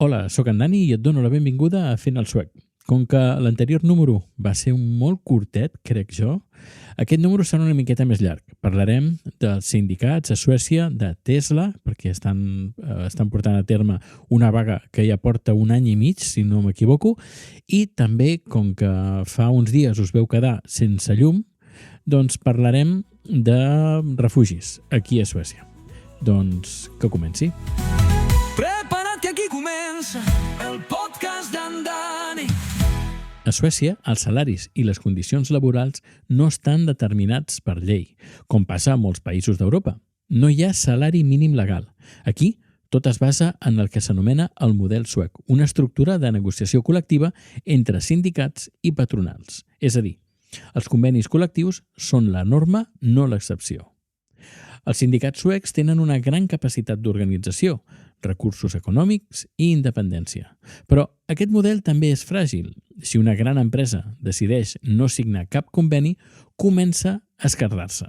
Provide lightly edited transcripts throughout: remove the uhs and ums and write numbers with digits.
Hola, sóc en Dani i et dono la benvinguda a Fent el Suec. Com que l'anterior número va ser un molt curtet, crec jo, aquest número serà una miqueta més llarg. Parlarem dels sindicats a Suècia de Tesla, perquè estan portant a terme una vaga que ja porta un any i mig, si no m'equivoco, i també, com que fa uns dies us veu quedar sense llum, doncs parlarem de refugis aquí a Suècia. Doncs que comenci. Prepara't que aquí comença el podcast d'en Dani. A Suècia, els salaris i les condicions laborals no estan determinats per llei, com passa a molts països d'Europa. No hi ha salari mínim legal. Aquí, tot es basa en el que s'anomena el model suec, una estructura de negociació col·lectiva entre sindicats i patronals. És a dir, els convenis col·lectius són la norma, no l'excepció. Els sindicats suecs tenen una gran capacitat d'organització, recursos econòmics i independència. Però aquest model també és fràgil. Si una gran empresa decideix no signar cap conveni, comença a esquerdar-se.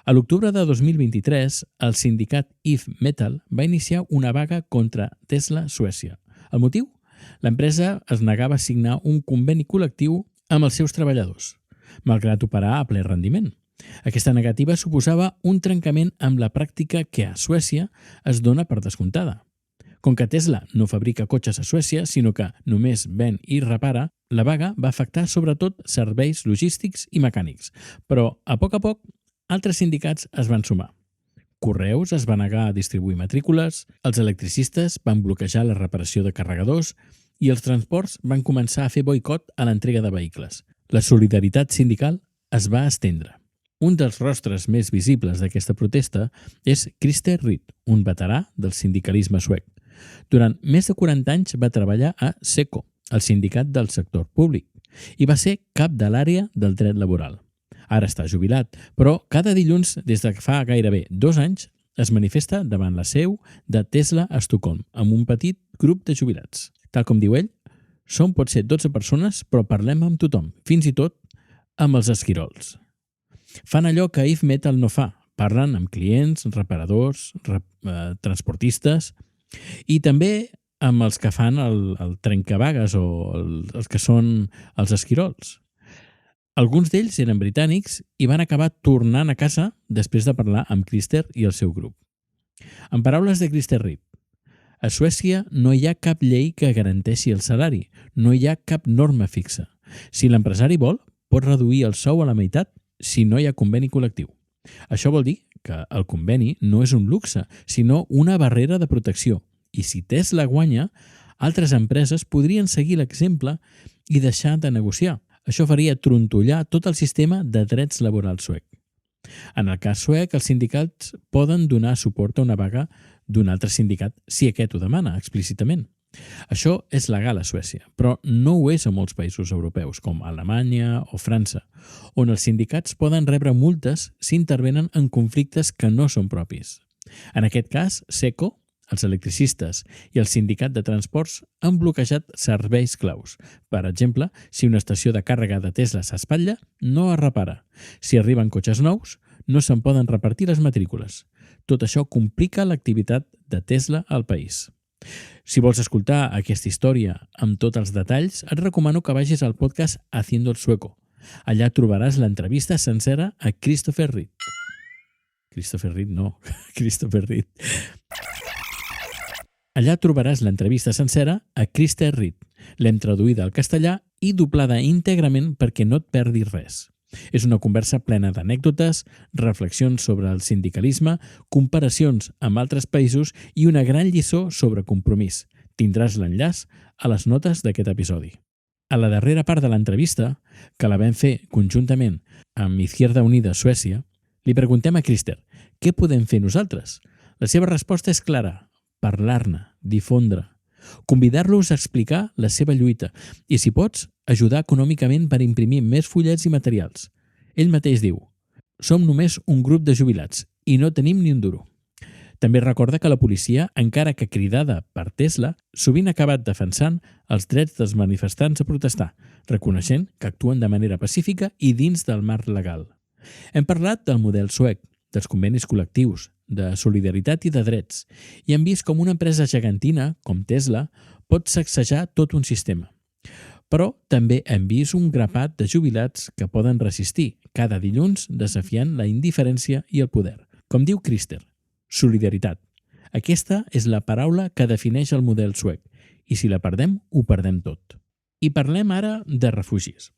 A l'octubre de 2023, el sindicat IF Metal va iniciar una vaga contra Tesla Suècia. El motiu? L'empresa es negava a signar un conveni col·lectiu amb els seus treballadors, malgrat operar a ple rendiment. Aquesta negativa suposava un trencament amb la pràctica que a Suècia es dona per descomptada. Com que Tesla no fabrica cotxes a Suècia, sinó que només ven i repara, la vaga va afectar sobretot serveis logístics i mecànics. Però, a poc, altres sindicats es van sumar. Correus es va negar a distribuir matrícules, els electricistes van bloquejar la reparació de carregadors i els transports van començar a fer boicot a l'entrega de vehicles. La solidaritat sindical es va estendre. Un dels rostres més visibles d'aquesta protesta és Christer Ritt, un veterà del sindicalisme suec. Durant més de 40 anys va treballar a SEKO, el sindicat del sector públic, i va ser cap de l'àrea del dret laboral. Ara està jubilat, però cada dilluns, des de fa gairebé 2 anys, es manifesta davant la seu de Tesla a Estocolm, amb un petit grup de jubilats. Tal com diu ell, som potser 12 persones, però parlem amb tothom, fins i tot amb els esquirols. Fan allò que IF Metal no fa. Parlen amb clients, reparadors, transportistes i també amb els que fan el trencavagues o els que són els esquirols. Alguns d'ells eren britànics i van acabar tornant a casa després de parlar amb Christer i el seu grup. En paraules de Christer Ritt, a Suècia no hi ha cap llei que garanteixi el salari, no hi ha cap norma fixa. Si l'empresari vol, pot reduir el sou a la meitat si no hi ha conveni col·lectiu. Això vol dir que el conveni no és un luxe, sinó una barrera de protecció. I si Tesla guanya, altres empreses podrien seguir l'exemple i deixar de negociar. Això faria trontollar tot el sistema de drets laborals suec. En el cas suec, els sindicats poden donar suport a una vaga d'un altre sindicat si aquest ho demana explícitament. Això és legal a Suècia, però no ho és a molts països europeus, com Alemanya o França, on els sindicats poden rebre multes si intervenen en conflictes que no són propis. En aquest cas, SEKO, els electricistes i el sindicat de transports han bloquejat serveis claus. Per exemple, si una estació de càrrega de Tesla s'espatlla, no es repara. Si arriben cotxes nous, no se'n poden repartir les matrícules. Tot això complica l'activitat de Tesla al país. Si vols escoltar aquesta història amb tots els detalls, et recomano que vagis al podcast Haciendo el Sueco. Allà trobaràs l'entrevista sencera a Christer Ritt. Allà trobaràs l'entrevista sencera a Christer Ritt. L'hem traduïda al castellà i doblada íntegrament perquè no et perdis res. És una conversa plena d'anècdotes, reflexions sobre el sindicalisme, comparacions amb altres països i una gran lliçó sobre compromís. Tindràs l'enllaç a les notes d'aquest episodi. A la darrera part de l'entrevista, que la vam fer conjuntament amb Izquierda Unida Suècia, li preguntem a Christer què podem fer nosaltres. La seva resposta és clara: parlar-ne, difondre, convidar-los a explicar la seva lluita i, si pots, ajudar econòmicament per imprimir més fullets i materials. Ell mateix diu: som només un grup de jubilats i no tenim ni un duro. També recorda que la policia, encara que cridada per Tesla, sovint ha acabat defensant els drets dels manifestants a protestar, reconeixent que actuen de manera pacífica i dins del marc legal. Hem parlat del model suec, dels convenis col·lectius, de solidaritat i de drets, i han vist com una empresa gegantina, com Tesla, pot sacsejar tot un sistema. Però també hem vist un grapat de jubilats que poden resistir cada dilluns desafiant la indiferència i el poder. Com diu Krister, solidaritat. Aquesta és la paraula que defineix el model suec i si la perdem, ho perdem tot. I parlem ara de refugis.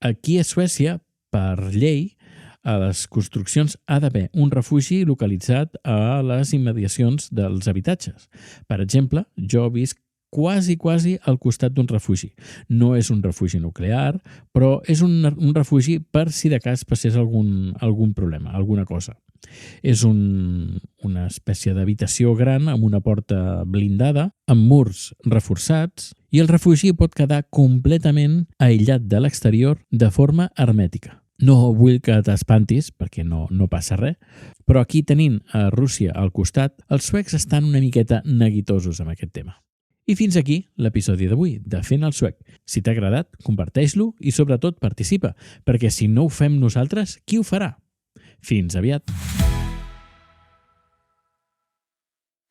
Aquí a Suècia, per llei, a les construccions ha d'haver un refugi localitzat a les immediacions dels habitatges. Per exemple, jo visc quasi al costat d'un refugi. No és un refugi nuclear, però és un refugi per si de cas passés algun problema, alguna cosa. És una espècie d'habitació gran amb una porta blindada, amb murs reforçats, i el refugi pot quedar completament aïllat de l'exterior de forma hermètica. No vull que t'espantis, perquè no passa res, però aquí tenint a Rússia al costat, els suecs estan una miqueta neguitosos amb aquest tema. I fins aquí l'episodi d'avui de Fent el Suec. Si t'ha agradat, comparteix-lo i sobretot participa, perquè si no ho fem nosaltres, qui ho farà? Fins aviat!